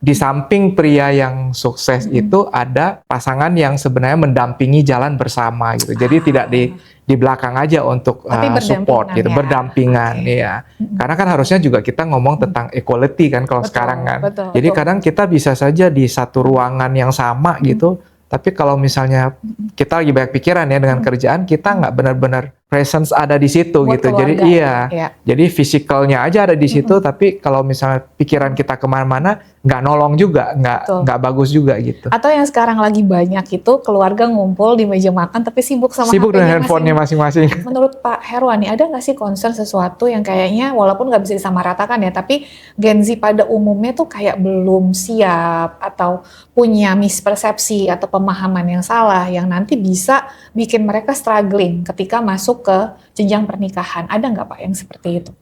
di samping pria yang sukses itu ada pasangan yang sebenarnya mendampingi jalan bersama gitu. Jadi tidak di belakang aja untuk support gitu, berdampingan ya. Karena kan harusnya juga kita ngomong tentang equality kan kalau sekarang kan. Jadi kadang kita bisa saja di satu ruangan yang sama gitu. Tapi kalau misalnya kita lagi banyak pikiran ya dengan kerjaan, kita nggak benar-benar presence ada di situ buat gitu. Keluarga, Jadi jadi physicalnya aja ada di situ, tapi kalau misalnya pikiran kita kemana-mana, nggak nolong juga, nggak bagus juga gitu. Atau yang sekarang lagi banyak itu keluarga ngumpul di meja makan tapi sibuk sama dengan handphonenya masing-masing. Menurut Pak Herwan nih, ada nggak sih concern sesuatu yang kayaknya walaupun nggak bisa disamaratakan ya, tapi Gen Z pada umumnya tuh kayak belum siap atau punya mispersepsi atau pemahaman yang salah yang nanti bisa bikin mereka struggling ketika masuk ke jenjang pernikahan. Ada nggak Pak yang seperti itu?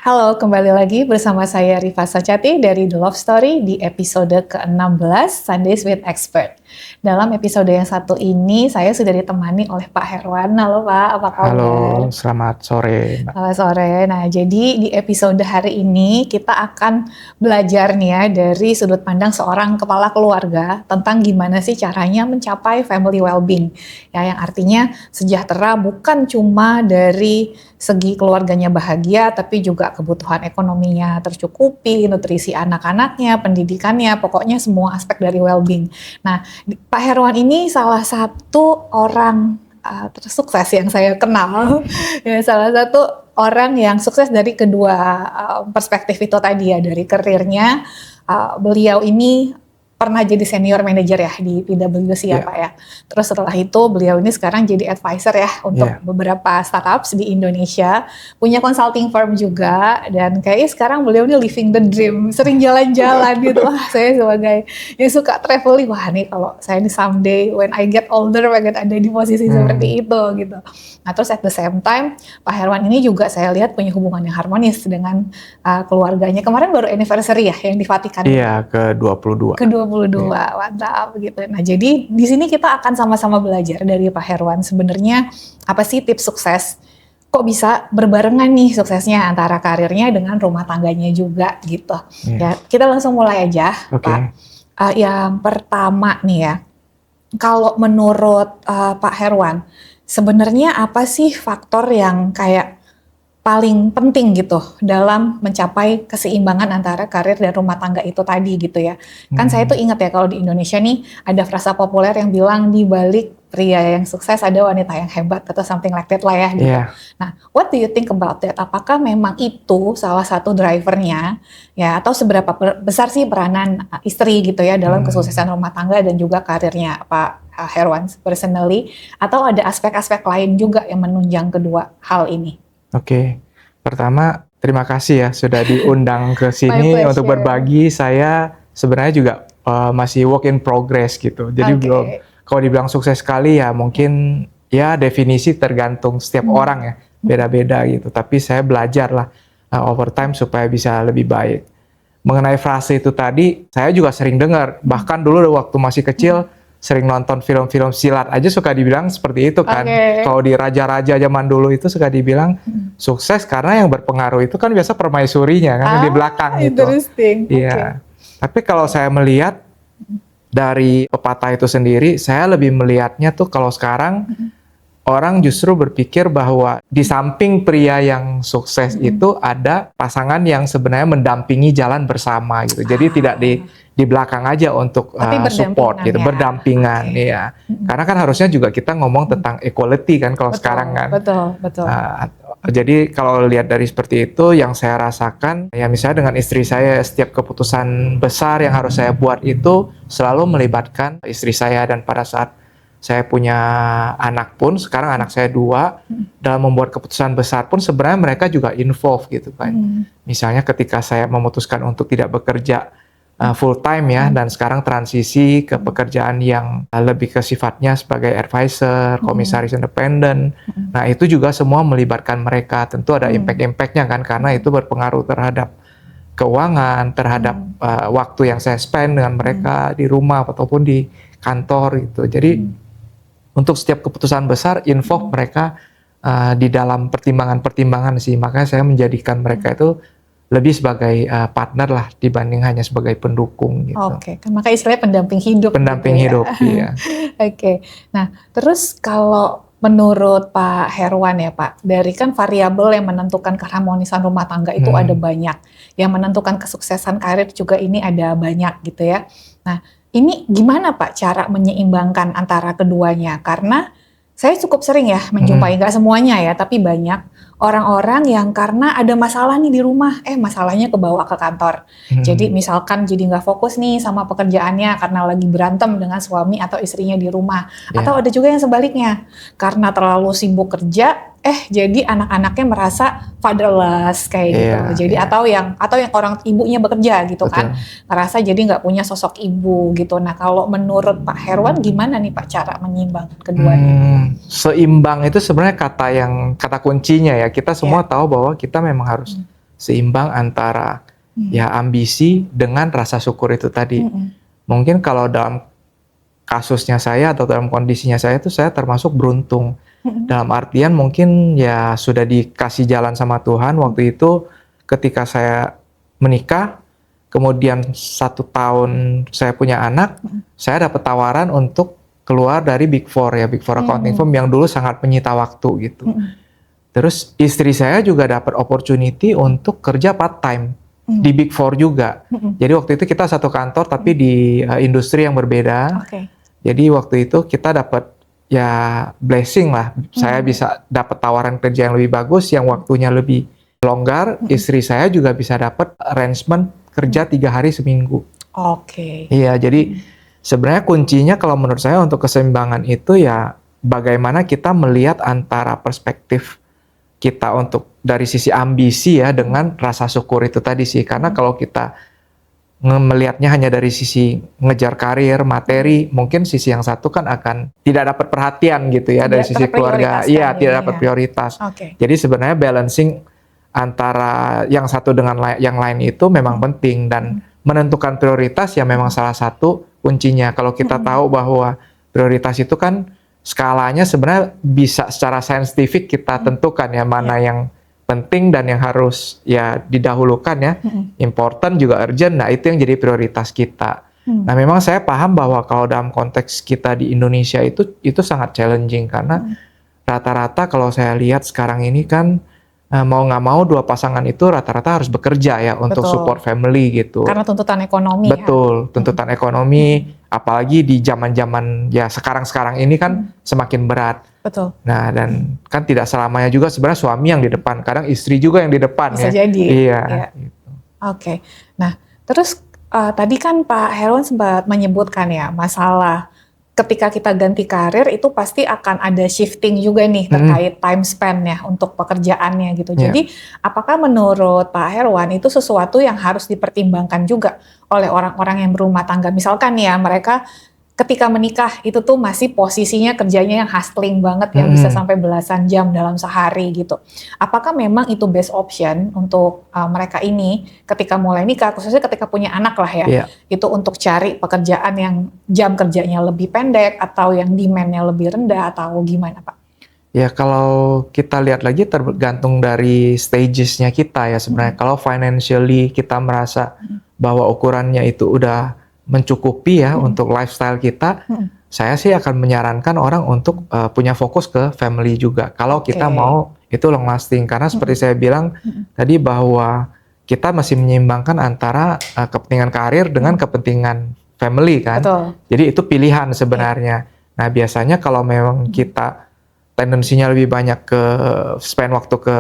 Halo, kembali lagi bersama saya Rifa Sachati dari The Love Story di episode ke-16 Sundays with Expert. Dalam episode yang satu ini saya sudah ditemani oleh Pak Herwan. Halo Pak, apa kabar? Halo, selamat sore. Selamat sore. Nah, jadi di episode hari ini kita akan belajar nih ya dari sudut pandang seorang kepala keluarga tentang gimana sih caranya mencapai family well-being. Ya, yang artinya sejahtera bukan cuma dari segi keluarganya bahagia, tapi juga kebutuhan ekonominya tercukupi, nutrisi anak-anaknya, pendidikannya, pokoknya semua aspek dari well-being. Nah, Pak Herwan ini salah satu orang tersukses yang saya kenal, ya, salah satu orang yang sukses dari kedua perspektif itu tadi ya, dari karirnya. Beliau ini pernah jadi senior manager ya di PwC ya Pak ya. Terus setelah itu beliau ini sekarang jadi advisor ya untuk beberapa startups di Indonesia. Punya consulting firm juga dan kayaknya sekarang beliau ini living the dream. Sering jalan-jalan gitu. Wah, saya sebagai yang suka traveling, wah nih kalau saya ini someday when I get older pengen ada di posisi seperti itu gitu. Nah terus at the same time Pak Herwan ini juga saya lihat punya hubungan yang harmonis dengan keluarganya. Kemarin baru anniversary ya yang di Vatikan. Iya, ke-22. Mantap gitu. Nah, jadi di sini kita akan sama-sama belajar dari Pak Herwan sebenarnya apa sih tips sukses? Kok bisa berbarengan nih suksesnya antara karirnya dengan rumah tangganya juga gitu. Ya, kita langsung mulai aja, Pak. Yang pertama nih ya. Kalau menurut Pak Herwan, sebenarnya apa sih faktor yang kayak paling penting gitu dalam mencapai keseimbangan antara karir dan rumah tangga itu tadi gitu ya. Kan saya tuh ingat ya kalau di Indonesia nih ada frasa populer yang bilang di balik pria yang sukses ada wanita yang hebat atau something like that lah ya gitu. Nah, what do you think about that? Apakah memang itu salah satu drivernya ya atau seberapa besar sih peranan istri gitu ya dalam kesuksesan rumah tangga dan juga karirnya Pak Herwan personally, atau ada aspek-aspek lain juga yang menunjang kedua hal ini? Oke, pertama terima kasih ya sudah diundang ke sini untuk berbagi. Saya sebenarnya juga masih work in progress gitu. Jadi belum, kalau dibilang sukses sekali ya mungkin ya definisi tergantung setiap orang ya, beda-beda gitu. Tapi saya belajar lah over time supaya bisa lebih baik. Mengenai frase itu tadi, saya juga sering dengar. Bahkan dulu waktu masih kecil, sering nonton film-film silat aja suka dibilang seperti itu kan. Kalau di raja-raja zaman dulu itu suka dibilang sukses karena yang berpengaruh itu kan biasa permaisurinya kan di belakang gitu. Iya. Tapi kalau saya melihat dari pepatah itu sendiri, saya lebih melihatnya tuh kalau sekarang orang justru berpikir bahwa di samping pria yang sukses itu ada pasangan yang sebenarnya mendampingi jalan bersama gitu. Jadi tidak di belakang aja untuk support gitu, berdampingan ya. Karena kan harusnya juga kita ngomong tentang equality kan kalau sekarang kan. Betul. Jadi kalau lihat dari seperti itu yang saya rasakan ya misalnya dengan istri saya setiap keputusan besar yang harus saya buat itu selalu melibatkan istri saya dan pada saat saya punya anak pun, sekarang anak saya 2, dalam membuat keputusan besar pun sebenarnya mereka juga involve gitu kan. Misalnya ketika saya memutuskan untuk tidak bekerja full time ya, dan sekarang transisi ke pekerjaan yang lebih ke sifatnya sebagai advisor, komisaris independen. Nah itu juga semua melibatkan mereka, tentu ada impact-impactnya kan, karena itu berpengaruh terhadap keuangan, terhadap waktu yang saya spend dengan mereka di rumah ataupun di kantor gitu. Jadi untuk setiap keputusan besar, involve mereka di dalam pertimbangan-pertimbangan sih. Makanya saya menjadikan mereka itu lebih sebagai partner lah dibanding hanya sebagai pendukung gitu. Oke, kan makanya istilahnya pendamping hidup. Pendamping gitu hidup, iya. Oke, nah terus kalau menurut Pak Herwan ya Pak, dari kan variabel yang menentukan keharmonisan rumah tangga itu ada banyak, yang menentukan kesuksesan karir juga ini ada banyak gitu ya. Nah ini gimana Pak cara menyeimbangkan antara keduanya? Karena saya cukup sering ya menjumpai, nggak semuanya ya, tapi banyak orang-orang yang karena ada masalah nih di rumah, masalahnya kebawa ke kantor. Jadi misalkan jadi nggak fokus nih sama pekerjaannya karena lagi berantem dengan suami atau istrinya di rumah. Atau ada juga yang sebaliknya, karena terlalu sibuk kerja, jadi anak-anaknya merasa fatherless kayak gitu. Jadi atau yang orang ibunya bekerja gitu kan, ngerasa jadi nggak punya sosok ibu gitu. Nah kalau menurut Pak Herwan gimana nih Pak cara menyimbangkan keduanya? Seimbang itu sebenarnya kata kuncinya ya. Kita semua tahu bahwa kita memang harus seimbang antara ya ambisi dengan rasa syukur itu tadi. Mungkin kalau dalam kasusnya saya atau dalam kondisinya saya itu saya termasuk beruntung. Dalam artian mungkin ya sudah dikasih jalan sama Tuhan waktu itu ketika saya menikah, kemudian 1 tahun saya punya anak, saya dapat tawaran untuk keluar dari Big Four ya, Big Four accounting firm yang dulu sangat menyita waktu gitu. Terus istri saya juga dapat opportunity untuk kerja part time di Big Four juga. Jadi waktu itu kita satu kantor tapi di industri yang berbeda. Jadi waktu itu kita dapat ya blessing lah. Saya bisa dapat tawaran kerja yang lebih bagus, yang waktunya lebih longgar. Istri saya juga bisa dapat arrangement kerja 3 hari seminggu. Iya, jadi sebenarnya kuncinya kalau menurut saya untuk keseimbangan itu ya bagaimana kita melihat antara perspektif kita untuk dari sisi ambisi ya dengan rasa syukur itu tadi sih. Karena kalau kita melihatnya hanya dari sisi ngejar karir, materi, mungkin sisi yang satu kan akan tidak dapat perhatian gitu ya dari sisi keluarga. Iya, tidak dapat prioritas. Jadi sebenarnya balancing antara yang satu dengan yang lain itu memang penting dan menentukan prioritas ya memang salah satu kuncinya. Kalau kita tahu bahwa prioritas itu kan skalanya sebenarnya bisa secara saintifik kita tentukan ya mana yang penting dan yang harus ya didahulukan ya. Important juga urgent, nah itu yang jadi prioritas kita. Nah memang saya paham bahwa kalau dalam konteks kita di Indonesia itu sangat challenging karena rata-rata kalau saya lihat sekarang ini kan mau nggak mau dua pasangan itu rata-rata harus bekerja ya untuk support family gitu. Karena tuntutan ekonomi. Betul, tuntutan ekonomi, apalagi di zaman-zaman ya sekarang-sekarang ini kan semakin berat. Betul. Nah dan kan tidak selamanya juga sebenarnya suami yang di depan, kadang istri juga yang di depan. Bisa ya. jadi. Iya. Gitu. Oke. Nah terus tadi kan Pak Herwan sempat menyebutkan ya masalah ketika kita ganti karir itu pasti akan ada shifting juga nih terkait time span ya untuk pekerjaannya gitu. Jadi apakah menurut Pak Herwan itu sesuatu yang harus dipertimbangkan juga oleh orang-orang yang berumah tangga? Misalkan ya mereka ketika menikah itu tuh masih posisinya kerjanya yang hustling banget ya, bisa sampai belasan jam dalam sehari gitu. Apakah memang itu best option untuk mereka ini ketika mulai nikah, khususnya ketika punya anak lah ya, itu untuk cari pekerjaan yang jam kerjanya lebih pendek atau yang demand-nya lebih rendah atau gimana Pak? Ya kalau kita lihat lagi tergantung dari stages-nya kita ya sebenarnya. Kalau financially kita merasa bahwa ukurannya itu udah mencukupi ya untuk lifestyle kita, saya sih akan menyarankan orang untuk punya fokus ke family juga. Kalau kita mau itu long lasting, karena seperti saya bilang tadi bahwa kita masih menyeimbangkan antara kepentingan karir dengan kepentingan family kan. Jadi itu pilihan sebenarnya. Nah biasanya kalau memang kita tendensinya lebih banyak ke spend waktu ke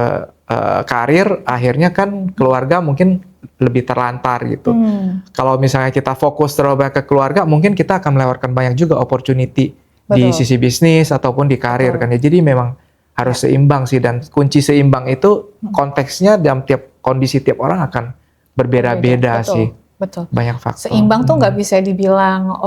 karir, akhirnya kan keluarga mungkin lebih terlantar gitu. Kalau misalnya kita fokus terlalu banyak ke keluarga, mungkin kita akan melewatkan banyak juga opportunity di sisi bisnis ataupun di karir kan ya. Jadi memang harus seimbang sih, dan kunci seimbang itu konteksnya dalam tiap kondisi tiap orang akan berbeda-beda sih. Betul. Banyak faktor. Seimbang tuh nggak bisa dibilang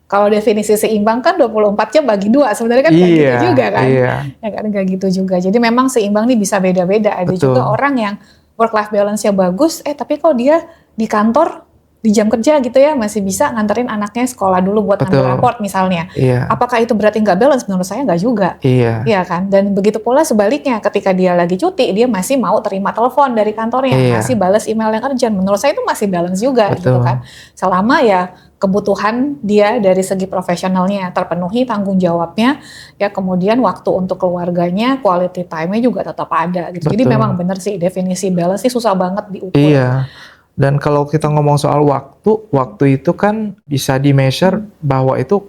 kalau definisi seimbang kan 24 jam bagi 2, sebenarnya kan nggak gitu juga kan. Ya kan nggak gitu juga. Jadi memang seimbang nih bisa beda-beda. Ada juga orang yang work life balance-nya bagus, tapi kok dia di kantor di jam kerja gitu ya masih bisa nganterin anaknya sekolah dulu buat ngambil raport misalnya. Iya. Apakah itu berarti nggak balance? Menurut saya nggak juga. Iya. Iya kan? Dan begitu pula sebaliknya, ketika dia lagi cuti, dia masih mau terima telepon dari kantornya, masih balas email yang urgent. Menurut saya itu masih balance juga gitu kan. Selama ya kebutuhan dia dari segi profesionalnya terpenuhi, tanggung jawabnya, ya kemudian waktu untuk keluarganya, quality time-nya juga tetap ada gitu. Jadi memang benar sih definisi balance ini susah banget diukur. Iya. Dan kalau kita ngomong soal waktu itu kan bisa di measure bahwa itu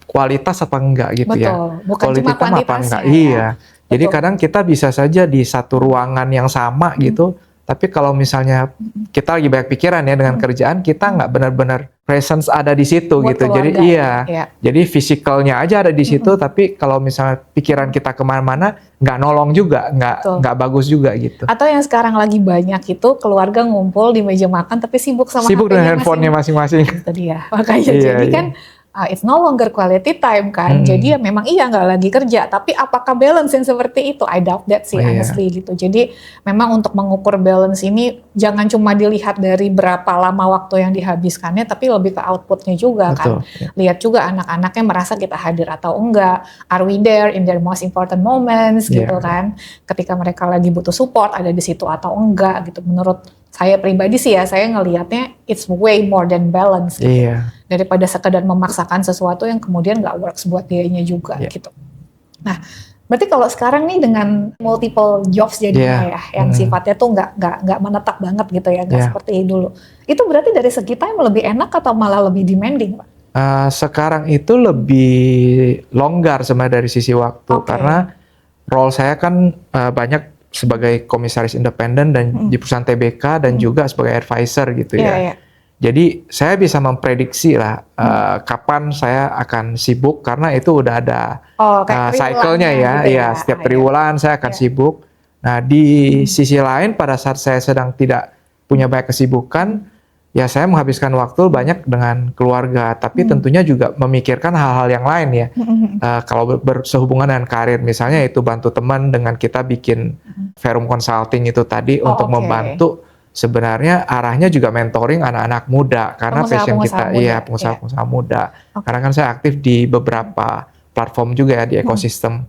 kualitas apa enggak gitu ya. Bukan cuma kuantitasnya. Iya. Jadi kadang kita bisa saja di satu ruangan yang sama gitu, tapi kalau misalnya kita lagi banyak pikiran ya dengan kerjaan, kita nggak benar-benar presence ada di situ buat gitu. Keluarga, jadi jadi physicalnya aja ada di situ, tapi kalau misalnya pikiran kita kemana-mana, nggak nolong juga, nggak bagus juga gitu. Atau yang sekarang lagi banyak itu keluarga ngumpul di meja makan tapi sibuk sama dengan handphonenya masing-masing. Itu dia. Makanya jadi kan it's no longer quality time kan. Jadi ya memang nggak lagi kerja, tapi apakah balance yang seperti itu? I doubt that sih honestly gitu. Jadi memang untuk mengukur balance ini jangan cuma dilihat dari berapa lama waktu yang dihabiskannya, tapi lebih ke outputnya juga kan. Lihat juga anak-anaknya merasa kita hadir atau enggak. Are we there in their most important moments gitu kan? Ketika mereka lagi butuh support ada di situ atau enggak gitu. Menurut saya pribadi sih ya, saya ngelihatnya it's way more than balance gitu. Daripada sekedar memaksakan sesuatu yang kemudian nggak works buat dianya juga gitu. Nah, berarti kalau sekarang nih dengan multiple jobs jadinya yang sifatnya tuh nggak menetap banget gitu ya, nggak seperti dulu. Itu berarti dari segi time lebih enak atau malah lebih demanding, Pak? Sekarang itu lebih longgar sebenarnya dari sisi waktu, karena role saya kan banyak sebagai komisaris independen dan di perusahaan TBK dan juga sebagai advisor gitu ya. Jadi saya bisa memprediksi lah kapan saya akan sibuk, karena itu udah ada cycle-nya ya. Setiap triwulan saya akan sibuk. Nah di sisi lain pada saat saya sedang tidak punya banyak kesibukan, ya saya menghabiskan waktu banyak dengan keluarga, tapi tentunya juga memikirkan hal-hal yang lain ya. Kalau bersehubungan dengan karir, misalnya itu bantu teman dengan kita bikin forum consulting itu tadi untuk membantu. Sebenarnya arahnya juga mentoring anak-anak muda, karena passion kita pengusaha-pengusaha muda. Karena kan saya aktif di beberapa platform juga ya di ekosistem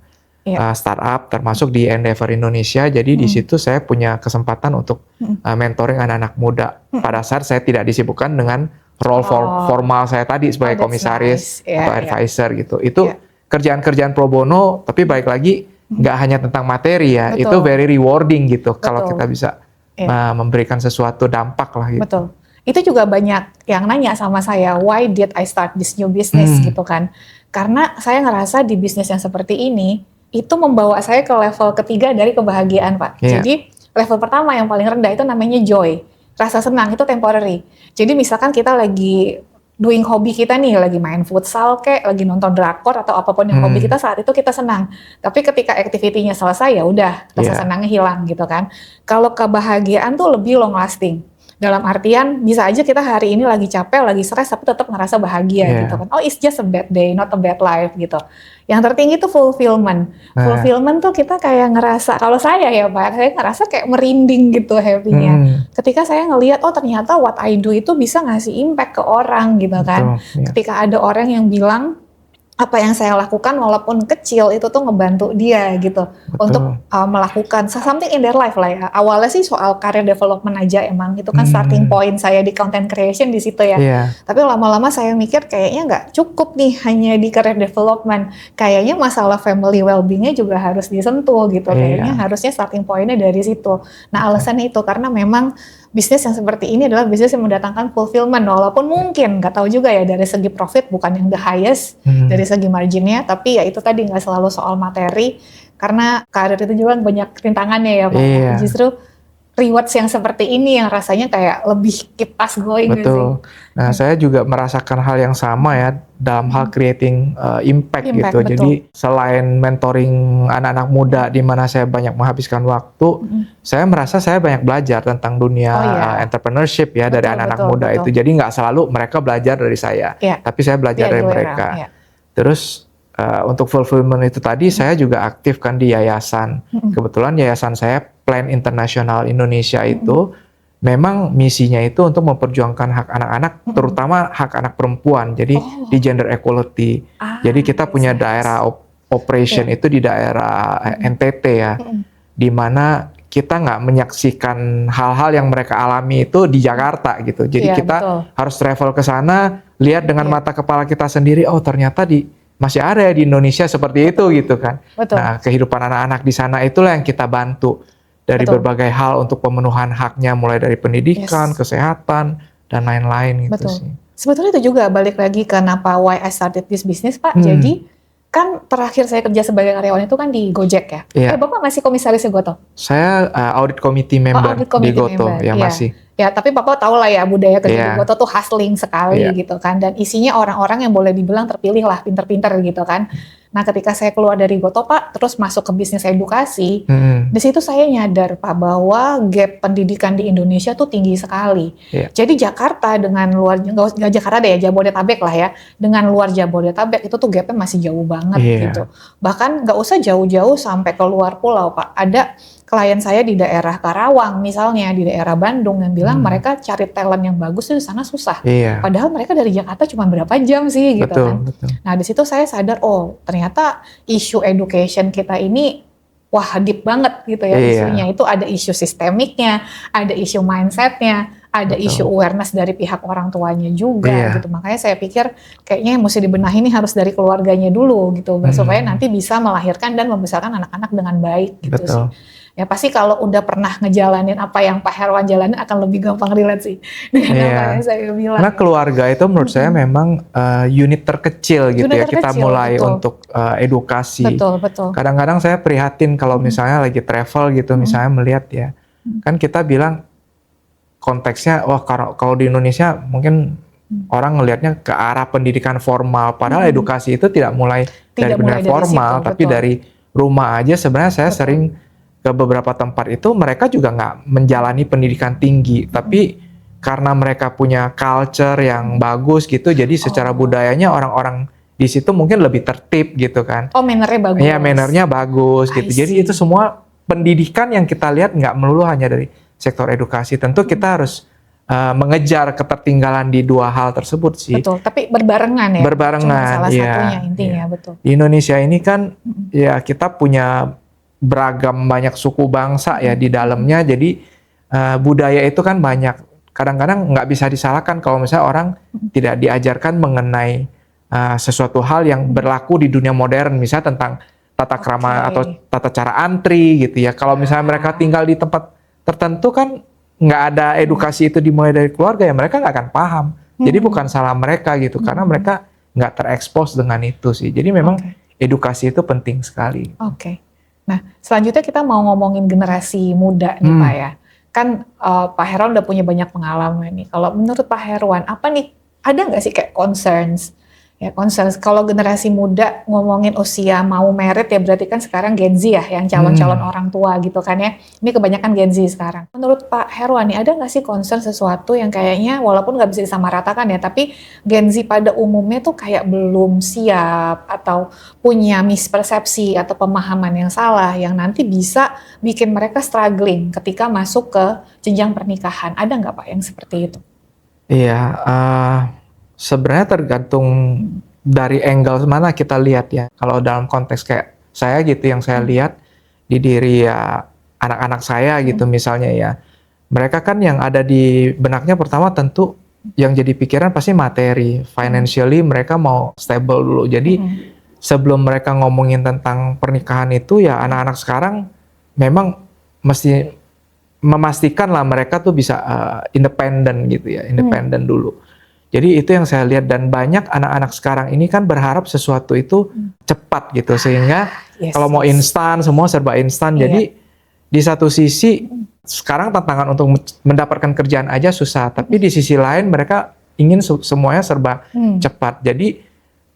startup, termasuk di Endeavor Indonesia. Jadi di situ saya punya kesempatan untuk mentoring anak-anak muda pada saat saya tidak disibukkan dengan role formal saya tadi sebagai komisaris atau advisor gitu. Itu kerjaan-kerjaan pro bono, tapi balik lagi nggak hanya tentang materi ya, itu very rewarding gitu kalau kita bisa memberikan sesuatu dampak lah gitu. Betul. Itu juga banyak yang nanya sama saya, why did I start this new business gitu kan? Karena saya ngerasa di bisnis yang seperti ini itu membawa saya ke level ketiga dari kebahagiaan, Pak. Jadi level pertama yang paling rendah itu namanya joy, rasa senang, itu temporary. Jadi misalkan kita lagi doing hobi kita nih, lagi main futsal kayak lagi nonton drakor atau apapun yang hobi kita saat itu kita senang. Tapi ketika activity-nya selesai ya udah rasa senangnya hilang gitu kan. Kalau kebahagiaan tuh lebih long lasting. Dalam artian bisa aja kita hari ini lagi capek, lagi stres tapi tetap ngerasa bahagia gitu kan. Oh, it's just a bad day, not a bad life gitu. Yang tertinggi itu fulfillment. Fulfillment tuh kita kayak ngerasa, kalau saya ya Pak, saya ngerasa kayak merinding gitu happy-nya. Ketika saya ngelihat oh ternyata what I do itu bisa ngasih impact ke orang gitu kan. Ketika ada orang yang bilang apa yang saya lakukan walaupun kecil itu tuh ngebantu dia gitu untuk melakukan something in their life lah ya. Awalnya sih soal career development aja, emang itu kan starting point saya di content creation di situ ya. Tapi lama-lama saya mikir kayaknya nggak cukup nih hanya di career development. Kayaknya masalah family well-being-nya juga harus disentuh gitu. Kayaknya harusnya starting point-nya dari situ. Nah alasannya itu karena memang bisnis yang seperti ini adalah bisnis yang mendatangkan fulfillment, walaupun mungkin nggak tahu juga ya dari segi profit bukan yang the highest dari segi marginnya, tapi ya itu tadi nggak selalu soal materi, karena karir itu juga banyak rintangannya ya Pak. Justru rewards yang seperti ini yang rasanya kayak lebih keep us going. Betul. Nah saya juga merasakan hal yang sama ya dalam hal creating impact gitu. Betul. Jadi selain mentoring anak-anak muda di mana saya banyak menghabiskan waktu, saya merasa saya banyak belajar tentang dunia entrepreneurship ya dari anak-anak muda itu. Jadi nggak selalu mereka belajar dari saya, tapi saya belajar dari mereka. Terus untuk fulfillment itu tadi saya juga aktif kan di yayasan. Kebetulan yayasan saya Plan Internasional Indonesia itu memang misinya itu untuk memperjuangkan hak anak-anak, terutama hak anak perempuan. Jadi di gender equality. Jadi kita punya daerah operation itu di daerah NTT ya, di mana kita nggak menyaksikan hal-hal yang mereka alami itu di Jakarta gitu. Jadi kita harus travel ke sana, lihat dengan mata kepala kita sendiri, oh ternyata masih ada ya di Indonesia seperti itu gitu kan. Nah, kehidupan anak-anak di sana itulah yang kita bantu dari berbagai hal untuk pemenuhan haknya, mulai dari pendidikan, kesehatan, dan lain-lain gitu sih. Sebetulnya itu juga balik lagi kenapa why I started this business, Pak. Jadi kan terakhir saya kerja sebagai karyawan itu kan di Gojek ya. Bapak masih komisaris Goto? Saya audit committee member di Goto, ya masih. Ya, tapi Bapak tahu lah ya budaya kerja di Goto tuh hustling sekali gitu kan. Dan isinya orang-orang yang boleh dibilang terpilih lah, pinter-pinter gitu kan. Nah, ketika saya keluar dari Goto, Pak, terus masuk ke bisnis edukasi, di situ saya nyadar, Pak, bahwa gap pendidikan di Indonesia tuh tinggi sekali. Jadi Jakarta dengan luar, nggak Jakarta deh ya, Jabodetabek lah ya, dengan luar Jabodetabek itu tuh gapnya masih jauh banget gitu. Bahkan nggak usah jauh-jauh sampai ke luar pulau, Pak. Ada klien saya di daerah Karawang misalnya, di daerah Bandung yang bilang mereka cari talent yang bagus di sana susah. Padahal mereka dari Jakarta cuma berapa jam sih gitu kan. Nah, di situ saya sadar, oh ternyata isu education kita ini wah deep banget gitu ya isunya. Itu ada isu sistemiknya, ada isu mindsetnya, ada isu awareness dari pihak orang tuanya juga gitu. Makanya saya pikir kayaknya yang mesti dibenahi ini harus dari keluarganya dulu gitu, supaya nanti bisa melahirkan dan membesarkan anak-anak dengan baik gitu sih. Ya pasti kalau udah pernah ngejalanin apa yang Pak Herwan jalanin akan lebih gampang relate sih dengan apa yang saya bilang. Karena keluarga itu menurut saya memang unit terkecil gitu ya, kita mulai untuk edukasi. Kadang-kadang saya prihatin kalau misalnya lagi travel gitu, misalnya melihat ya, kan kita bilang konteksnya, wah kalau di Indonesia mungkin orang ngelihatnya ke arah pendidikan formal, padahal edukasi itu tidak mulai dari pendidikan formal, tapi dari rumah aja. Sebenarnya saya sering ke beberapa tempat itu mereka juga nggak menjalani pendidikan tinggi, tapi karena mereka punya culture yang bagus gitu, jadi secara budayanya orang-orang di situ mungkin lebih tertib gitu kan. Oh, mannernya bagus. Iya, mannernya bagus gitu. Jadi itu semua pendidikan yang kita lihat nggak melulu hanya dari sektor edukasi. Tentu kita harus mengejar ketertinggalan di dua hal tersebut sih. Betul, tapi berbarengan ya. Berbarengan, salah satunya intinya, betul. Di Indonesia ini kan ya kita punya beragam banyak suku bangsa ya di dalamnya, jadi budaya itu kan banyak. Kadang-kadang nggak bisa disalahkan kalau misalnya orang tidak diajarkan mengenai sesuatu hal yang berlaku di dunia modern, misalnya tentang tata krama atau tata cara antri gitu ya. Kalau misalnya mereka tinggal di tempat tertentu kan nggak ada edukasi itu dimulai dari keluarga, ya mereka nggak akan paham. Jadi bukan salah mereka gitu, karena mereka nggak terekspos dengan itu sih. Jadi memang edukasi itu penting sekali. Nah, selanjutnya kita mau ngomongin generasi muda nih Pak ya. Kan Pak Herwan udah punya banyak pengalaman nih. Kalau menurut Pak Herwan, apa nih, ada nggak sih kayak concerns? Ya concerns, kalau generasi muda ngomongin usia mau merit ya berarti kan sekarang Gen Z ya, yang calon-calon orang tua gitu kan ya. Ini kebanyakan Gen Z sekarang. Menurut Pak Herwan nih, ada nggak sih concern sesuatu yang kayaknya walaupun nggak bisa disamaratakan ya, tapi Gen Z pada umumnya tuh kayak belum siap atau punya mispersepsi atau pemahaman yang salah yang nanti bisa bikin mereka struggling ketika masuk ke jenjang pernikahan. Ada nggak Pak yang seperti itu? Iya, sebenarnya tergantung dari angle mana kita lihat ya. Kalau dalam konteks kayak saya gitu, yang saya lihat di diri ya anak-anak saya gitu misalnya ya, mereka kan yang ada di benaknya pertama tentu yang jadi pikiran pasti materi, financially mereka mau stable dulu. Jadi sebelum mereka ngomongin tentang pernikahan itu ya anak-anak sekarang memang mesti memastikan lah mereka tuh bisa independen gitu ya, independen dulu. Jadi itu yang saya lihat, dan banyak anak-anak sekarang ini kan berharap sesuatu itu cepat gitu, sehingga kalau mau instan, semua serba instan. Jadi di satu sisi sekarang tantangan untuk mendapatkan kerjaan aja susah, tapi di sisi lain mereka ingin semuanya serba cepat. Jadi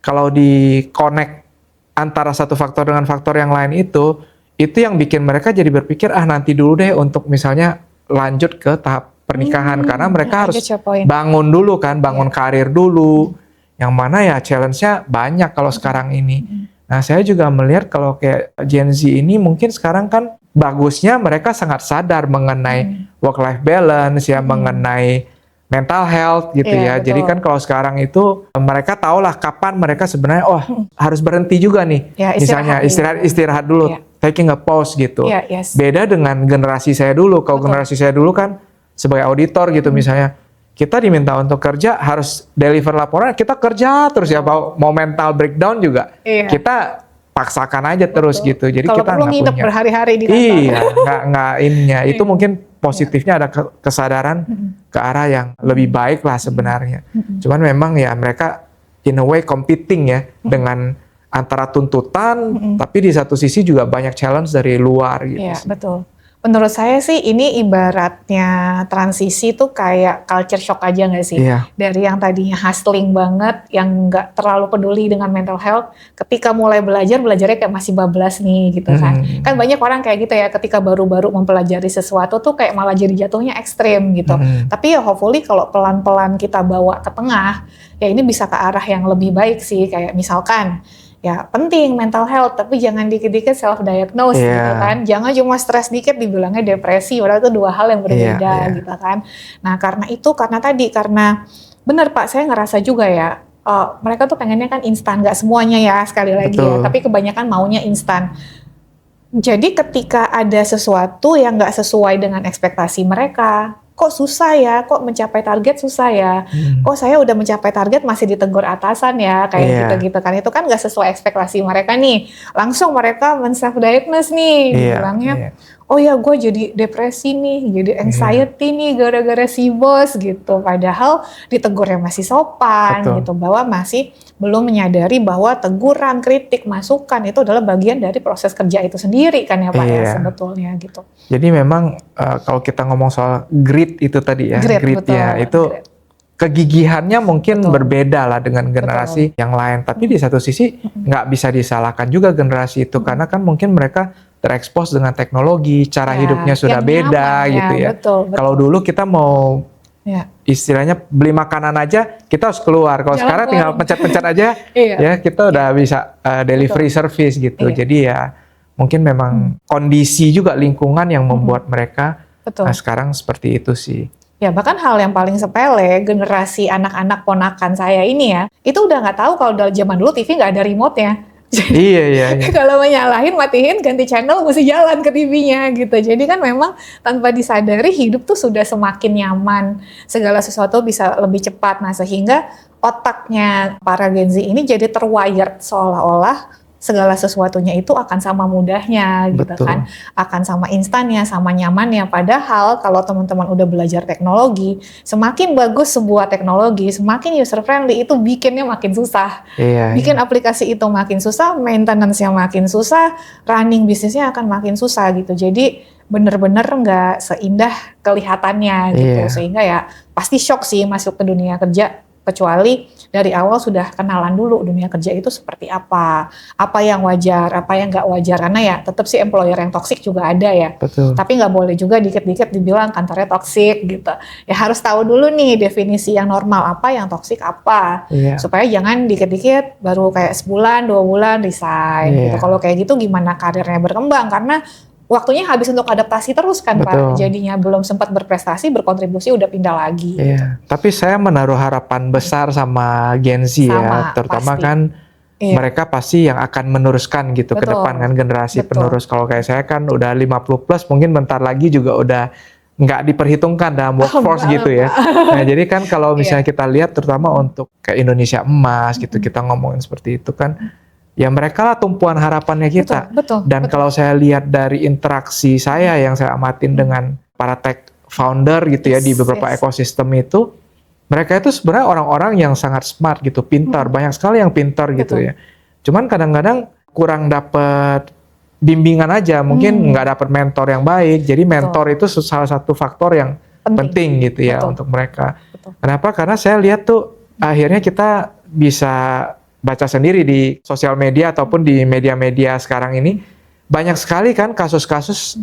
kalau di connect antara satu faktor dengan faktor yang lain itu yang bikin mereka jadi berpikir nanti dulu deh untuk misalnya lanjut ke tahap pernikahan, karena mereka harus bangun dulu kan, bangun karir dulu, yang mana ya challenge-nya banyak kalau sekarang ini. Nah, saya juga melihat kalau kayak Gen Z ini mungkin sekarang kan bagusnya mereka sangat sadar mengenai work-life balance ya, mengenai mental health gitu ya. Betul. Jadi kan kalau sekarang itu mereka tahulah kapan mereka sebenarnya harus berhenti juga nih. Ya, Misalnya istirahat dulu, taking a pause gitu. Beda dengan generasi saya dulu. Kalau generasi saya dulu kan sebagai auditor gitu misalnya, kita diminta untuk kerja harus deliver laporan, kita kerja terus ya, mau mental breakdown juga kita paksakan aja terus gitu. Jadi kalau kita perlu nggak nginep punya berhari-hari di kantor. Iya, nggak ininya. Itu mungkin positifnya ada kesadaran ke arah yang lebih baik lah sebenarnya. Cuman memang ya mereka in a way competing ya dengan antara tuntutan, tapi di satu sisi juga banyak challenge dari luar gitu. Iya, betul. Menurut saya sih ini ibaratnya transisi tuh kayak culture shock aja nggak sih? Iya. Dari yang tadinya hustling banget, yang nggak terlalu peduli dengan mental health, ketika mulai belajarnya kayak masih bablas nih gitu kan. Kan banyak orang kayak gitu ya, ketika baru-baru mempelajari sesuatu tuh kayak malah jadi jatuhnya ekstrim gitu. Tapi ya hopefully kalau pelan-pelan kita bawa ke tengah, ya ini bisa ke arah yang lebih baik sih. Kayak misalkan, ya penting mental health, tapi jangan dikit-dikit self-diagnose gitu kan. Jangan cuma stres dikit dibilangnya depresi, padahal itu dua hal yang berbeda gitu kan. Nah karena benar Pak, saya ngerasa juga ya, mereka tuh pengennya kan instan, nggak semuanya ya sekali lagi ya, tapi kebanyakan maunya instan. Jadi ketika ada sesuatu yang nggak sesuai dengan ekspektasi mereka, kok susah ya, kok mencapai target susah ya, kok saya udah mencapai target masih ditegur atasan ya, kayak gitu-gitu kan. Itu kan gak sesuai ekspektasi mereka nih. Langsung mereka men-self-diagnose nih, bilangnya, oh ya gue jadi depresi nih, jadi anxiety nih gara-gara si bos gitu. Padahal ditegurnya masih sopan gitu, bahwa masih belum menyadari bahwa teguran, kritik, masukan itu adalah bagian dari proses kerja itu sendiri kan ya Pak ya sebetulnya gitu. Jadi memang kalau kita ngomong soal grit itu tadi ya, gritnya itu kegigihannya mungkin berbeda lah dengan generasi yang lain. Tapi di satu sisi nggak bisa disalahkan juga generasi itu karena kan mungkin mereka terekspos dengan teknologi, cara hidupnya sudah beda gitu ya. Kalau dulu kita mau istilahnya beli makanan aja kita harus keluar. Kalau sekarang tinggal pencet-pencet aja ya kita udah bisa delivery service gitu. Jadi ya mungkin memang kondisi juga lingkungan yang membuat mereka sekarang seperti itu sih. Ya bahkan hal yang paling sepele, generasi anak-anak ponakan saya ini ya, itu udah nggak tahu kalau dari zaman dulu TV nggak ada remote-nya. Iya. Kalau menyalahin, matiin, ganti channel, mesti jalan ke TV-nya gitu. Jadi kan memang tanpa disadari hidup tuh sudah semakin nyaman, segala sesuatu bisa lebih cepat. Nah sehingga otaknya para Gen Z ini jadi terwired seolah-olah segala sesuatunya itu akan sama mudahnya gitu kan, akan sama instannya, sama nyamannya. Padahal kalau teman-teman udah belajar teknologi, semakin bagus sebuah teknologi, semakin user friendly, itu bikinnya makin susah. Bikin aplikasi itu makin susah, maintenance-nya makin susah, running bisnisnya akan makin susah gitu. Jadi bener-bener nggak seindah kelihatannya gitu. Sehingga ya pasti shock sih masuk ke dunia kerja, kecuali dari awal sudah kenalan dulu dunia kerja itu seperti apa yang wajar, apa yang nggak wajar. Karena ya tetap sih employer yang toksik juga ada ya. Tapi nggak boleh juga dikit-dikit dibilang kantornya toksik gitu. Ya harus tahu dulu nih definisi yang normal apa, yang toksik apa. Supaya jangan dikit-dikit baru kayak sebulan, 2 bulan resign gitu. Kalau kayak gitu gimana karirnya berkembang, karena waktunya habis untuk adaptasi terus kan Pak. Jadinya belum sempat berprestasi, berkontribusi udah pindah lagi. Tapi saya menaruh harapan besar sama Gen Z ya, terutama kan mereka pasti yang akan meneruskan gitu ke depan kan, generasi penerus. Kalau kayak saya kan udah 50 plus, mungkin bentar lagi juga udah nggak diperhitungkan dalam workforce gitu ya. Nah jadi kan kalau misalnya kita lihat terutama untuk kayak Indonesia Emas gitu, kita ngomongin seperti itu kan, ya mereka lah tumpuan harapannya kita. Dan kalau saya lihat dari interaksi saya yang saya amatin dengan para tech founder gitu ya di beberapa ekosistem itu, mereka itu sebenarnya orang-orang yang sangat smart gitu, pintar, banyak sekali yang pintar gitu ya. Cuman kadang-kadang kurang dapat bimbingan aja, mungkin nggak dapat mentor yang baik. Jadi mentor itu salah satu faktor yang penting gitu ya untuk mereka. Kenapa? Karena saya lihat tuh akhirnya kita bisa baca sendiri di sosial media ataupun di media-media sekarang ini, banyak sekali kan kasus-kasus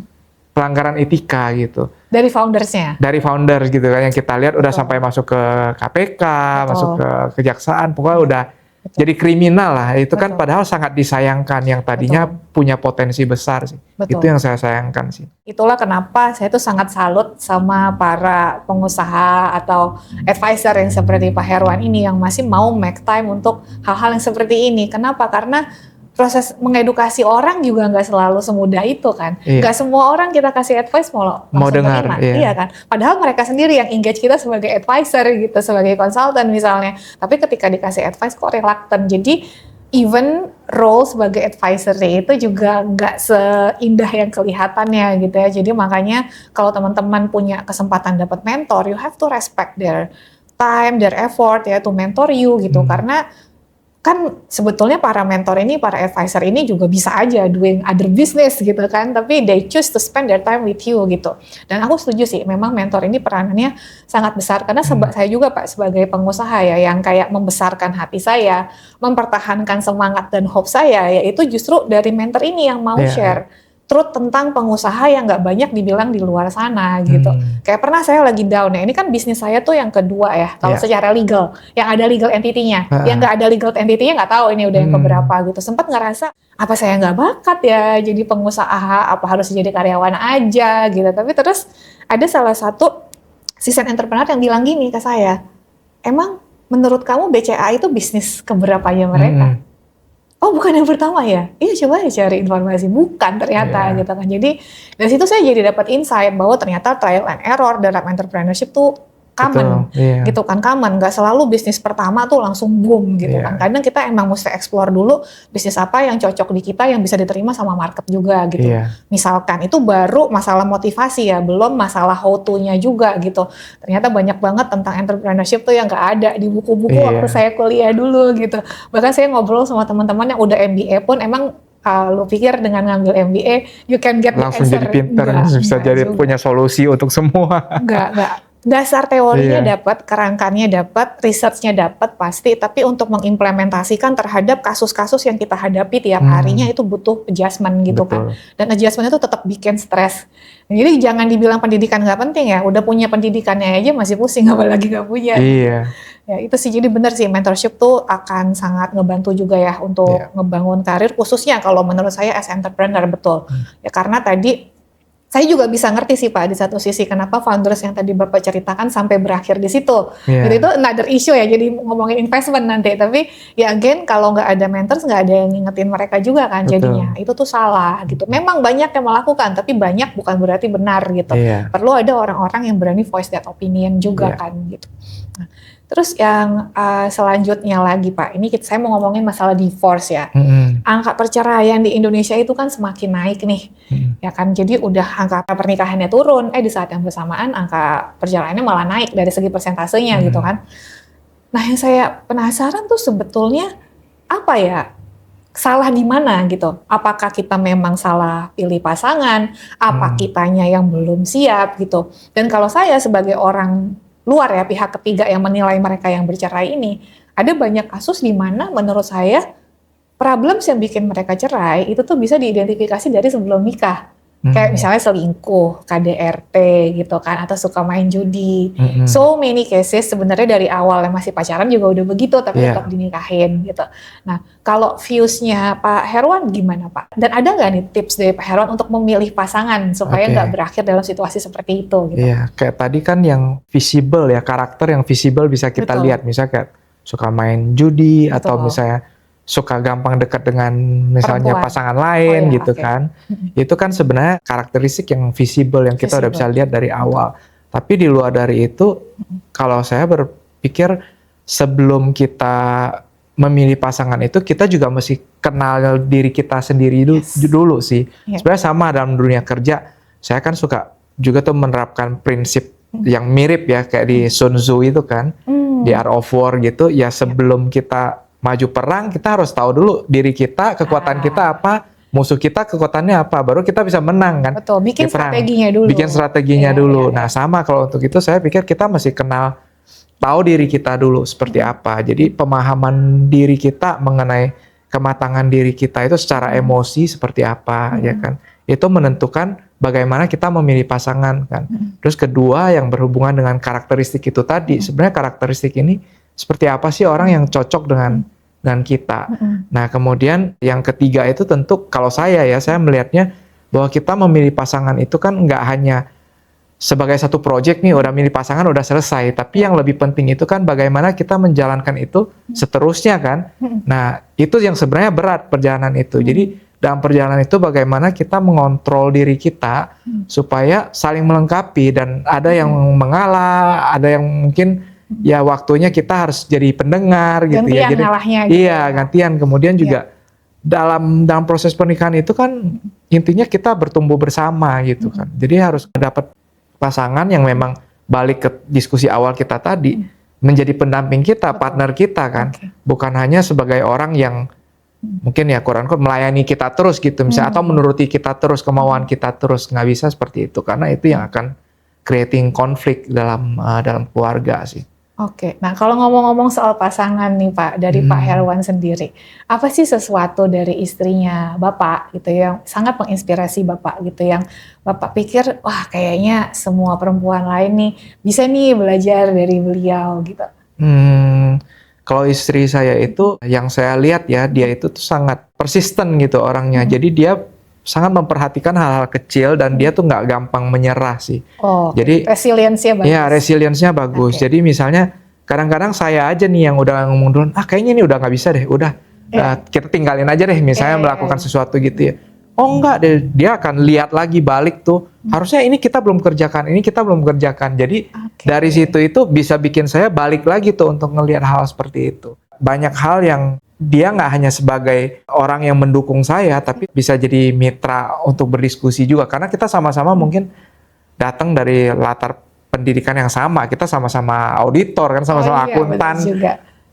pelanggaran etika gitu. Dari foundersnya? Dari founders gitu kan, yang kita lihat udah sampai masuk ke KPK, masuk ke kejaksaan, pokoknya udah betul. jadi kriminal lah. Itu kan Betul. padahal sangat disayangkan yang tadinya punya potensi besar sih. Betul. Itu yang saya sayangkan sih. Itulah kenapa saya tuh sangat salut sama para pengusaha atau advisor yang seperti Pak Herwan ini yang masih mau make time untuk hal-hal yang seperti ini. Kenapa? Karena proses mengedukasi orang juga nggak selalu semudah itu kan. Nggak semua orang kita kasih advice mau langsung dengar, terima. Iya kan. Padahal mereka sendiri yang engage kita sebagai advisor gitu, sebagai konsultan misalnya. Tapi ketika dikasih advice kok reluctant. Jadi even role sebagai advisor itu juga nggak seindah yang kelihatannya gitu ya. Jadi makanya kalau teman-teman punya kesempatan dapat mentor, you have to respect their time, their effort ya to mentor you gitu. Karena kan sebetulnya para mentor ini, para advisor ini juga bisa aja doing other business gitu kan, tapi they choose to spend their time with you gitu. Dan aku setuju sih, memang mentor ini peranannya sangat besar, karena saya juga Pak sebagai pengusaha ya, yang kayak membesarkan hati saya, mempertahankan semangat dan hope saya, yaitu justru dari mentor ini yang mau share truth tentang pengusaha yang nggak banyak dibilang di luar sana gitu. Kayak pernah saya lagi down ya, ini kan bisnis saya tuh yang kedua ya, kalau secara legal, yang ada legal entity-nya, yang nggak ada legal entity-nya nggak tahu ini udah yang keberapa gitu. Sempat ngerasa, apa saya nggak bakat ya jadi pengusaha, apa harus jadi karyawan aja gitu. Tapi terus ada salah satu seasoned entrepreneur yang bilang gini ke saya, emang menurut kamu BCA itu bisnis keberapanya mereka? Oh bukan yang pertama ya? Iya coba ya cari informasi. Bukan ternyata gitu kan. Jadi dari situ saya jadi dapat insight bahwa ternyata trial and error dalam entrepreneurship tuh common gitu kan, common. Gak selalu bisnis pertama tuh langsung boom gitu kan. Kadang kita emang mesti explore dulu bisnis apa yang cocok di kita, yang bisa diterima sama market juga gitu. Misalkan itu baru masalah motivasi ya, belum masalah how to-nya juga gitu. Ternyata banyak banget tentang entrepreneurship tuh yang gak ada di buku-buku waktu saya kuliah dulu gitu. Bahkan saya ngobrol sama teman-teman yang udah MBA pun emang lu pikir dengan ngambil MBA you can get langsung the answer. Jadi pinter, bisa jadi juga. Punya solusi untuk semua. Enggak. Dasar teorinya dapat, kerangkanya dapat, researchnya dapat pasti, tapi untuk mengimplementasikan terhadap kasus-kasus yang kita hadapi tiap harinya itu butuh adjustment gitu kan. Dan adjustment itu tetap bikin stres. Jadi jangan dibilang pendidikan nggak penting ya, udah punya pendidikannya aja masih pusing, apalagi nggak punya. Ya itu sih, jadi benar sih mentorship tuh akan sangat ngebantu juga ya untuk ngebangun karir, khususnya kalau menurut saya as entrepreneur, betul. Ya karena tadi saya juga bisa ngerti sih Pak di satu sisi kenapa founders yang tadi Bapak ceritakan sampai berakhir di situ. Jadi itu another issue ya, jadi ngomongin investment nanti. Tapi ya again kalau nggak ada mentors, nggak ada yang ngingetin mereka juga kan jadinya. Itu tuh salah gitu. Memang banyak yang melakukan, tapi banyak bukan berarti benar gitu. Perlu ada orang-orang yang berani voice that opinion juga kan gitu. Nah, terus yang selanjutnya lagi Pak, ini saya mau ngomongin masalah divorce ya. Angka perceraian di Indonesia itu kan semakin naik nih, ya kan. Jadi udah angka pernikahannya turun, di saat yang bersamaan angka perceraiannya malah naik dari segi persentasenya gitu kan. Nah yang saya penasaran tuh sebetulnya apa ya, salah di mana gitu? Apakah kita memang salah pilih pasangan? Apa kitanya yang belum siap gitu? Dan kalau saya sebagai orang luar ya, pihak ketiga yang menilai mereka yang bercerai ini, ada banyak kasus di mana menurut saya problem yang bikin mereka cerai itu tuh bisa diidentifikasi dari sebelum nikah. Kayak misalnya selingkuh, KDRT gitu kan, atau suka main judi. So many cases sebenarnya dari awal yang masih pacaran juga udah begitu, tapi tetap dinikahin gitu. Nah kalau views-nya Pak Herwan gimana Pak? Dan ada nggak nih tips dari Pak Herwan untuk memilih pasangan supaya nggak berakhir dalam situasi seperti itu? Gitu? Iya, kayak tadi kan yang visible ya, karakter yang visible bisa kita lihat. Misalnya kayak suka main judi atau misalnya suka gampang dekat dengan misalnya pasangan lain gitu kan. Itu kan sebenarnya karakteristik yang visible yang kita udah bisa lihat dari awal. Tapi di luar dari itu, kalau saya berpikir sebelum kita memilih pasangan itu, kita juga mesti kenal diri kita sendiri dulu sih. Sebenarnya sama dalam dunia kerja, saya kan suka juga tuh menerapkan prinsip yang mirip ya, kayak di Sun Tzu itu kan, di Art of War gitu, ya sebelum kita maju perang, kita harus tahu dulu diri kita, kekuatan kita apa, musuh kita kekuatannya apa, baru kita bisa menang kan. Betul, bikin strateginya dulu. Bikin strateginya dulu. Nah sama kalau untuk itu saya pikir kita mesti kenal, tahu diri kita dulu seperti apa. Jadi pemahaman diri kita mengenai kematangan diri kita itu secara emosi seperti apa ya kan. Itu menentukan bagaimana kita memilih pasangan kan. Terus kedua yang berhubungan dengan karakteristik itu tadi, sebenarnya karakteristik ini seperti apa sih orang yang cocok dengan dengan kita. Nah, kemudian yang ketiga itu tentu kalau saya melihatnya bahwa kita memilih pasangan itu kan nggak hanya sebagai satu project nih, udah milih pasangan udah selesai, tapi yang lebih penting itu kan bagaimana kita menjalankan itu seterusnya kan. Nah, itu yang sebenarnya berat perjalanan itu. Jadi dalam perjalanan itu bagaimana kita mengontrol diri kita supaya saling melengkapi, dan ada yang mengalah, ada yang mungkin ya waktunya kita harus jadi pendengar gitu ya. Gantian Jadi ngalahnya gitu. iya, gantian. Kemudian juga dalam proses pernikahan itu kan intinya kita bertumbuh bersama gitu kan. Jadi harus dapat pasangan yang memang balik ke diskusi awal kita tadi, menjadi pendamping kita, partner kita kan. Bukan hanya sebagai orang yang mungkin ya quote-unquote melayani kita terus gitu misalnya, atau menuruti kita terus, kemauan kita terus. Nggak bisa seperti itu, karena itu yang akan creating konflik dalam keluarga sih. Oke, nah kalau ngomong-ngomong soal pasangan nih Pak, dari Pak Herwan sendiri, apa sih sesuatu dari istrinya Bapak gitu yang sangat menginspirasi Bapak gitu, yang Bapak pikir, wah kayaknya semua perempuan lain nih bisa nih belajar dari beliau gitu? Kalau istri saya itu, yang saya lihat ya, dia itu tuh sangat persisten gitu orangnya. Jadi dia sangat memperhatikan hal-hal kecil dan dia tuh nggak gampang menyerah sih. Jadi resilience-nya bagus. Iya, resilience-nya bagus. Jadi misalnya kadang-kadang saya aja nih yang udah ngomong duluan, kayaknya ini udah nggak bisa deh, udah kita tinggalin aja deh misalnya melakukan sesuatu gitu ya. Oh enggak deh, dia akan lihat lagi balik tuh, harusnya ini kita belum kerjakan, ini kita belum kerjakan. Jadi dari situ itu bisa bikin saya balik lagi tuh untuk ngelihat hal seperti itu. Banyak hal yang dia nggak hanya sebagai orang yang mendukung saya, tapi bisa jadi mitra untuk berdiskusi juga. Karena kita sama-sama mungkin datang dari latar pendidikan yang sama. Kita sama-sama auditor kan, sama-sama akuntan,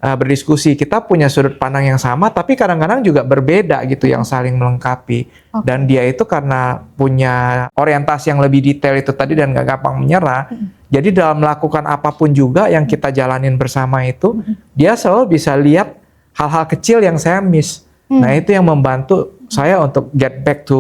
berdiskusi. Kita punya sudut pandang yang sama, tapi kadang-kadang juga berbeda gitu, yang saling melengkapi. Dan dia itu karena punya orientasi yang lebih detail itu tadi dan nggak gampang menyerah. Jadi dalam melakukan apapun juga yang kita jalanin bersama itu, dia selalu bisa lihat hal-hal kecil yang saya miss. Nah itu yang membantu saya untuk get back to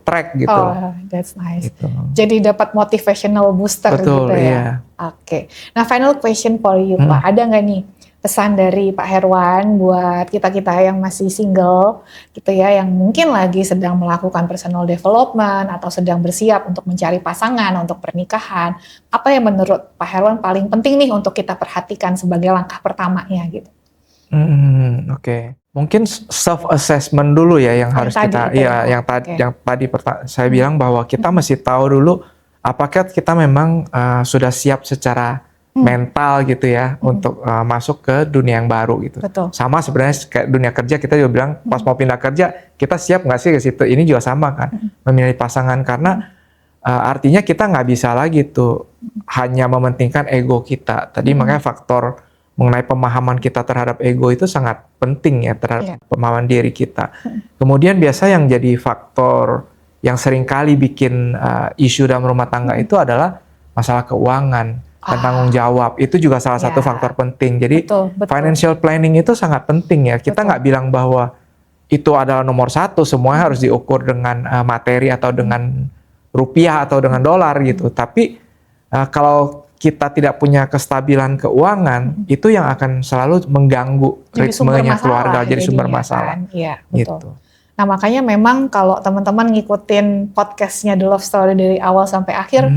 track gitu. Oh, that's nice. Gitu. Jadi dapat motivational booster. Betul, gitu ya. Iya. Oke. Nah final question for you Pak, ada nggak nih pesan dari Pak Herwan buat kita-kita yang masih single gitu ya, yang mungkin lagi sedang melakukan personal development atau sedang bersiap untuk mencari pasangan untuk pernikahan, apa yang menurut Pak Herwan paling penting nih untuk kita perhatikan sebagai langkah pertamanya gitu? Oke. Mungkin self assessment dulu ya yang harus kita yang tadi saya bilang bahwa kita mesti tahu dulu apakah kita memang sudah siap secara mental gitu ya untuk masuk ke dunia yang baru gitu. Betul. Sama sebenarnya kayak dunia kerja, kita juga bilang pas mau pindah kerja kita siap nggak sih ke situ. Ini juga sama kan, memilih pasangan, karena artinya kita nggak bisa lagi tuh hanya mementingkan ego kita. Tadi makanya faktor mengenai pemahaman kita terhadap ego itu sangat penting ya, terhadap pemahaman diri kita. Kemudian biasa yang jadi faktor yang sering kali bikin isu dalam rumah tangga itu adalah masalah keuangan dan tanggung jawab. Itu juga salah satu faktor penting. Jadi financial planning itu sangat penting ya. Kita nggak bilang bahwa itu adalah nomor satu, semuanya harus diukur dengan materi atau dengan rupiah atau dengan dolar gitu. Tapi kalau kita tidak punya kestabilan keuangan, itu yang akan selalu mengganggu ritmenya keluarga, jadi sumber masalah. Kan? Iya, betul. Gitu. Nah makanya memang kalau teman-teman ngikutin podcastnya The Love Story dari awal sampai akhir,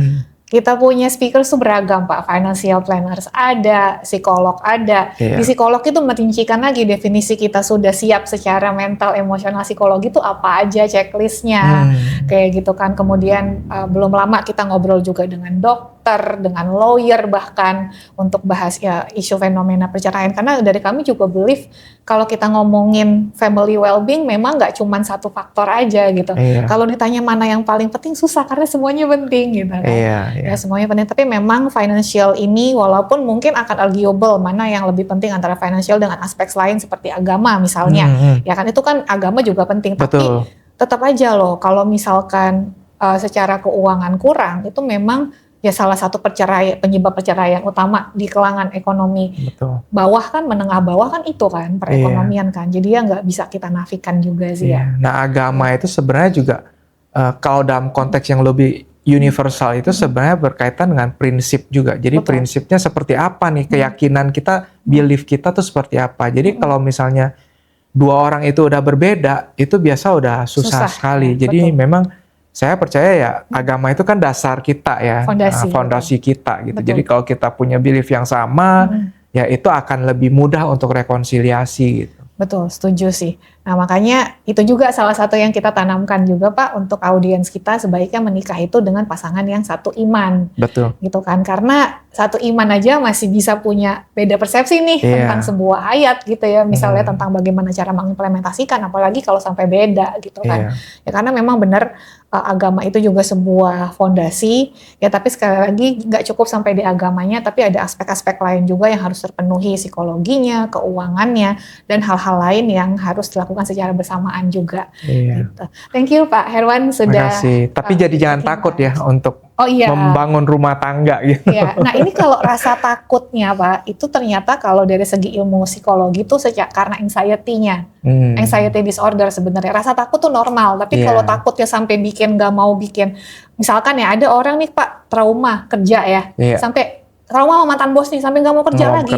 kita punya speaker tuh beragam Pak, financial planners ada, psikolog ada. Di psikolog itu merincikan lagi definisi kita sudah siap secara mental, emosional, psikologi itu apa aja checklistnya, kayak gitu kan. Kemudian belum lama kita ngobrol juga dengan dokter, dengan lawyer bahkan untuk bahas ya isu fenomena perceraian. Karena dari kami juga believe kalau kita ngomongin family well-being memang nggak cuma satu faktor aja gitu. Kalau ditanya mana yang paling penting susah karena semuanya penting gitu kan. Ya semuanya penting, tapi memang financial ini walaupun mungkin akan arguable mana yang lebih penting antara financial dengan aspek lain seperti agama misalnya. Ya kan itu kan agama juga penting. Tapi tetap aja loh kalau misalkan secara keuangan kurang itu memang ya salah satu penyebab perceraian utama di kalangan ekonomi bawah kan, menengah bawah kan itu kan perekonomian kan. Jadi ya nggak bisa kita nafikan juga sih ya. Nah agama itu sebenarnya juga kalau dalam konteks yang lebih universal itu sebenarnya berkaitan dengan prinsip juga. Jadi prinsipnya seperti apa nih, keyakinan kita, belief kita tuh seperti apa. Jadi kalau misalnya dua orang itu udah berbeda, itu biasa udah susah sekali. ya, Jadi betul. memang saya percaya ya agama itu kan dasar kita ya, fondasi kita gitu. Betul. Jadi kalau kita punya belief yang sama, ya itu akan lebih mudah untuk rekonsiliasi gitu. Betul, setuju sih. Nah, makanya itu juga salah satu yang kita tanamkan juga Pak untuk audiens kita, sebaiknya menikah itu dengan pasangan yang satu iman. Betul. Gitu kan, karena satu iman aja masih bisa punya beda persepsi nih tentang sebuah ayat gitu ya, misalnya tentang bagaimana cara mengimplementasikan, apalagi kalau sampai beda gitu kan. Ya karena memang benar agama itu juga sebuah fondasi, ya tapi sekali lagi nggak cukup sampai di agamanya, tapi ada aspek-aspek lain juga yang harus terpenuhi, psikologinya, keuangannya, dan hal-hal lain yang harus dilakukan secara bersamaan juga. Gitu. Thank you Pak Herwan sudah. Makasih. Tapi jadi jangan takut ya untuk membangun rumah tangga gitu. Iya. Nah ini kalau rasa takutnya Pak, itu ternyata kalau dari segi ilmu psikologi itu karena anxiety-nya, anxiety disorder sebenarnya. Rasa takut tuh normal, tapi kalau takutnya sampai bikin nggak mau bikin, misalkan ya ada orang nih Pak trauma kerja ya, sampai trauma sama mantan bos nih sampai nggak mau kerja lagi.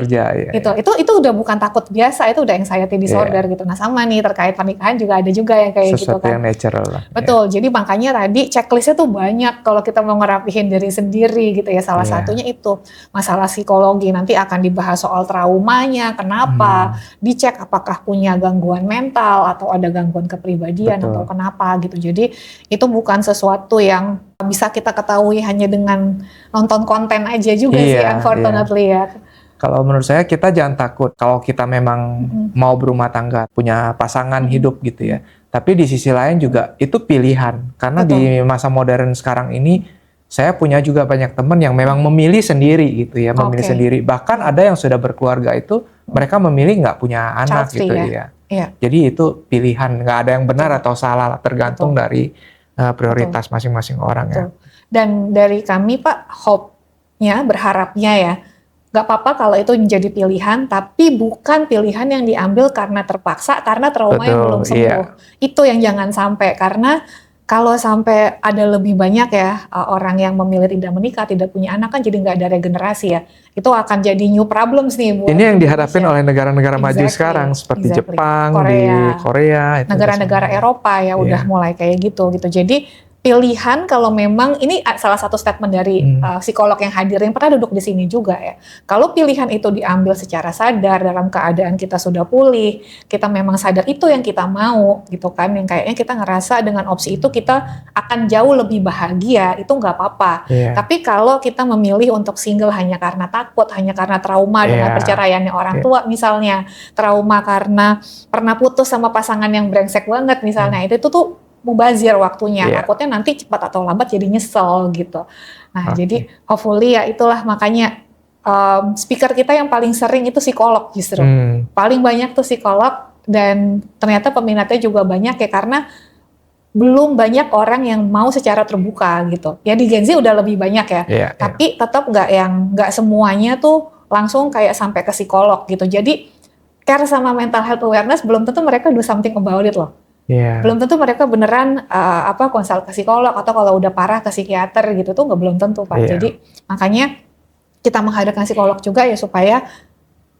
Gitu. Itu udah bukan takut biasa, itu udah anxiety disorder gitu. Nah sama nih terkait pernikahan juga ada juga yang kayak sesuatu gitu kan. Yang natural lah. Betul. Jadi makanya tadi checklistnya tuh banyak kalau kita mau ngerapihin diri sendiri gitu ya. Salah satunya itu masalah psikologi. Nanti akan dibahas soal traumanya, kenapa, dicek apakah punya gangguan mental atau ada gangguan kepribadian atau kenapa gitu. Jadi itu bukan sesuatu yang bisa kita ketahui hanya dengan nonton konten aja juga sih, unfortunately ya. Kalau menurut saya kita jangan takut kalau kita memang mau berumah tangga, punya pasangan hidup gitu ya. Tapi di sisi lain juga itu pilihan. Karena di masa modern sekarang ini, saya punya juga banyak teman yang memang memilih sendiri gitu ya, memilih sendiri. Bahkan ada yang sudah berkeluarga itu, mereka memilih nggak punya anak gitu ya. Jadi itu pilihan, nggak ada yang benar atau salah, tergantung dari prioritas masing-masing orang ya. Dan dari kami Pak, hope-nya, berharapnya ya, nggak apa-apa kalau itu menjadi pilihan, tapi bukan pilihan yang diambil karena terpaksa, karena trauma yang belum sembuh. Itu yang jangan sampai, karena kalau sampai ada lebih banyak ya orang yang memilih tidak menikah, tidak punya anak, kan jadi nggak ada regenerasi ya. Itu akan jadi new problems nih buat ini yang dihadapin oleh negara-negara maju sekarang seperti Jepang, di Korea, negara-negara Eropa ya udah mulai kayak gitu. Jadi pilihan kalau memang ini salah satu statement dari psikolog yang hadir yang pernah duduk di sini juga ya. Kalau pilihan itu diambil secara sadar dalam keadaan kita sudah pulih, kita memang sadar itu yang kita mau gitu kan, yang kayaknya kita ngerasa dengan opsi itu kita akan jauh lebih bahagia, itu nggak apa-apa. Tapi kalau kita memilih untuk single hanya karena takut, hanya karena trauma dengan perceraiannya orang tua misalnya, trauma karena pernah putus sama pasangan yang brengsek banget misalnya, itu tuh mubazir waktunya, takutnya nanti cepat atau lambat jadi nyesel gitu. Nah jadi hopefully ya itulah makanya speaker kita yang paling sering itu psikolog justru. Paling banyak tuh psikolog, dan ternyata peminatnya juga banyak ya karena belum banyak orang yang mau secara terbuka gitu. Ya di Gen Z udah lebih banyak ya, tapi tetap nggak semuanya tuh langsung kayak sampai ke psikolog gitu. Jadi care sama mental health awareness belum tentu mereka do something about it loh. Belum tentu mereka beneran konsul ke psikolog atau kalau udah parah ke psikiater gitu tuh belum tentu Pak. Jadi makanya kita menghadirkan psikolog juga ya supaya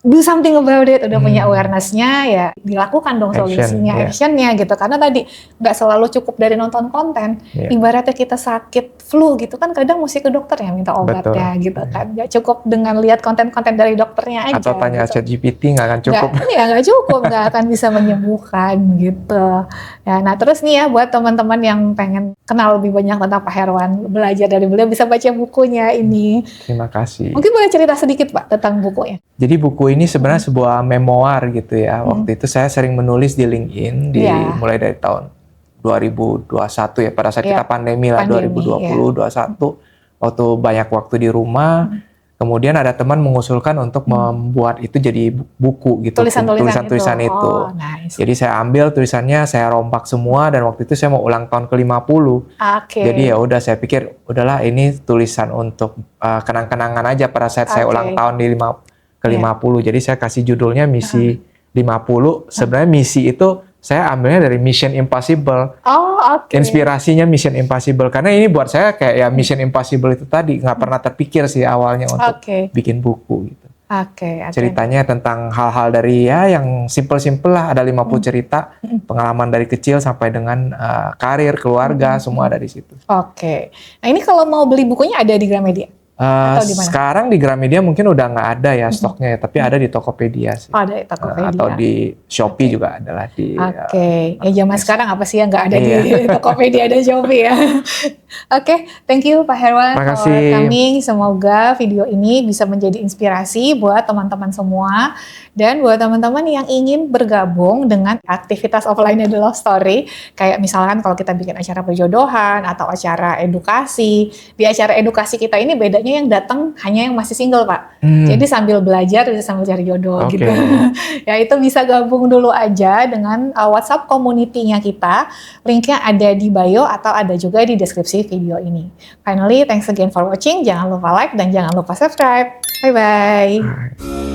do something about it, udah punya awareness-nya ya dilakukan dong solusinya, actionnya gitu. Karena tadi nggak selalu cukup dari nonton konten. Ibaratnya kita sakit flu gitu kan kadang mesti ke dokter ya minta obatnya gitu kan. Nggak cukup dengan lihat konten-konten dari dokternya aja. Atau tanya gitu. ChatGPT nggak akan cukup. Nggak cukup, nggak akan bisa menyembuhkan gitu. Ya, nah terus nih ya buat teman-teman yang pengen kenal lebih banyak tentang Pak Herwan, belajar dari beliau bisa baca bukunya ini. Terima kasih. Mungkin boleh cerita sedikit Pak tentang bukunya. Jadi buku ini sebenarnya sebuah memoir gitu ya. Waktu itu saya sering menulis di LinkedIn mulai dari tahun 2021 ya, pada saat kita pandemi lah, 2020, 2021 waktu banyak waktu di rumah. Kemudian ada teman mengusulkan untuk membuat itu jadi buku gitu, tulisan-tulisan itu. Nice. Jadi saya ambil tulisannya, saya rompak semua, dan waktu itu saya mau ulang tahun ke-50. Jadi ya udah saya pikir udahlah ini tulisan untuk kenang-kenangan aja pada saat saya ulang tahun di ke-50. Jadi saya kasih judulnya Misi 50. Sebenarnya misi itu saya ambilnya dari Mission Impossible. Inspirasinya Mission Impossible. Karena ini buat saya kayak ya Mission Impossible itu tadi nggak pernah terpikir sih awalnya untuk bikin buku gitu. Oke. Ceritanya tentang hal-hal dari ya yang simple-simple lah, ada 50 cerita, pengalaman dari kecil sampai dengan karir, keluarga, semua ada di situ. Oke. Nah ini kalau mau beli bukunya ada di Gramedia? Atau di mana? Sekarang di Gramedia mungkin udah nggak ada ya stoknya ya, tapi ada di Tokopedia sih. Oh, ada di Tokopedia. Atau di Shopee juga ada lah di. Oke. Ya zaman sekarang apa sih yang nggak ada di Tokopedia dan Shopee ya? Oke, thank you Pak Herwan for coming. Semoga video ini bisa menjadi inspirasi buat teman-teman semua. Dan buat teman-teman yang ingin bergabung dengan aktivitas offline The Love Story, kayak misalkan kalau kita bikin acara perjodohan atau acara edukasi, di acara edukasi kita ini bedanya yang datang hanya yang masih single Pak. Jadi sambil belajar bisa sambil cari jodoh gitu. Ya itu bisa gabung dulu aja dengan WhatsApp community-nya kita. Linknya ada di bio atau ada juga di deskripsi video ini. Finally, thanks again for watching. Jangan lupa like dan jangan lupa subscribe. Bye-bye.